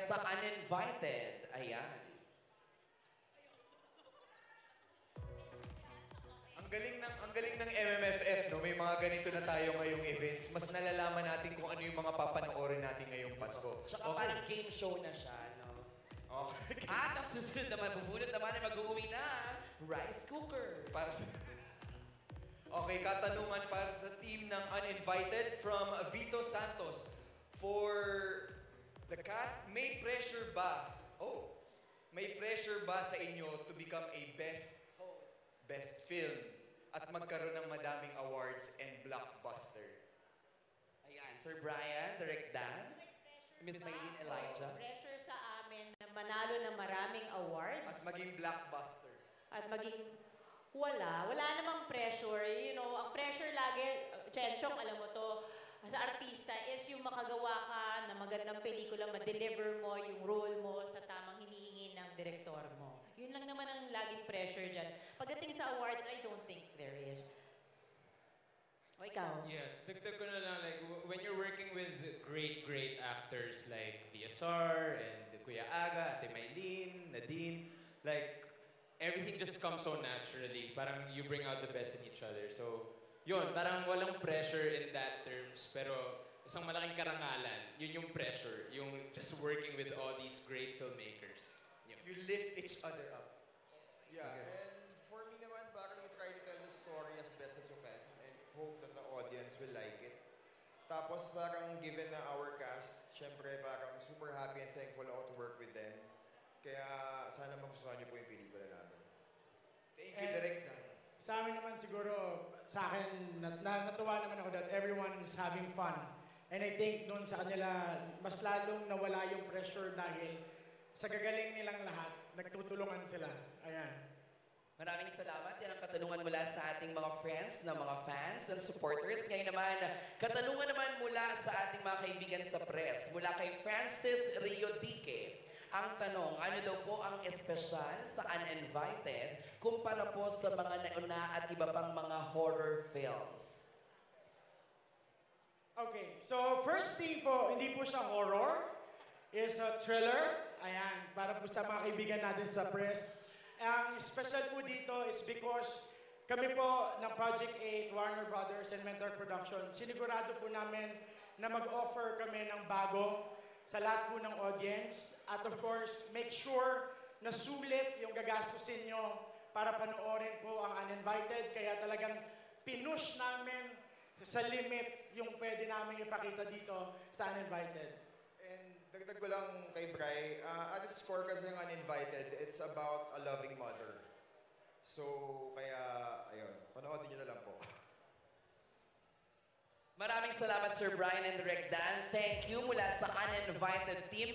sa Uninvited. Ayan. Ang galing ng MMFF, no? May mga ganito na tayo ngayong events. Mas nalalaman natin kung ano yung mga papanoorin natin ngayong Pasko. Tsaka parang game show na siya, no? Okay. At ang susunod naman, bubunot naman ay mag-uwi na rice cooker. Para sa... Okay, katanungan para sa team ng Uninvited from Vito Santos. For the cast, may pressure ba? Oh, may pressure ba sa inyo to become a best film at magkaroon ng madaming awards and blockbuster? Ayan, Sir Brian, Direk Dan, Miss Maylene Elijah. Pressure sa amin na manalo ng maraming awards. At maging blockbuster. At maging wala namang pressure. You know, ang pressure lagi, Chenchong, alam mo to, sa artista is yung makagawa ka na magandang pelikula, ma-deliver mo yung role mo sa tamang hinihingi ng direktor mo. Yun lang naman ang laging pressure dyan. Pagdating sa awards, I don't think there is. O ikaw? Yeah, dagdag ko na lang, like, when you're working with great actors like VSR and Kuya Aga, Ate Maylene, Nadine, like, everything just comes so naturally. Parang you bring out the best in each other. So, yun, parang walang pressure in that terms, pero isang malaking karangalan, yun yung pressure, yung just working with all these great filmmakers. Yun. You lift each other up. Yeah, and for me naman, parang you try to tell the story as best as you can and hope that the audience will like it. Tapos parang given na our cast, syempre parang super happy and thankful ako to work with them. Kaya sana magustuhan niyo po yung pelikula namin. Thank you, Direk Dan. Sa amin naman siguro, sa akin, natuwa naman ako that everyone is having fun. And I think noon sa kanila, mas lalong nawala yung pressure dahil sa gagaling nilang lahat, nagtutulungan sila. Ayan. Maraming salamat. Yan ang katanungan mula sa ating mga friends, na mga fans, na supporters. Ngayon naman, katanungan naman mula sa ating mga kaibigan sa press, mula kay Francis Rio Dique. Ang tanong, ano daw po ang espesyal sa Uninvited kumpara po sa mga nauna at iba pang mga horror films? Okay, so first thing po, hindi po siya horror, is a thriller. Ayan, para po sa mga kaibigan natin sa press. Ang special po dito is because kami po ng Project 8, Warner Brothers and Mentor Productions, sinigurado po namin na mag-offer kami ng bago sa lahat po ng audience. At of course, make sure na sulit yung gagastusin nyo para panoorin po ang Uninvited. Kaya talagang pinush namin sa limits yung pwede namin ipakita dito sa Uninvited. And dagdag ko lang kay Bri, at its core kasi yung Uninvited, it's about a loving mother. So, kaya, ayun, panoodin nyo na lang po. Maraming salamat, Sir Brian and Direk Dan. Thank you mula sa Uninvited team.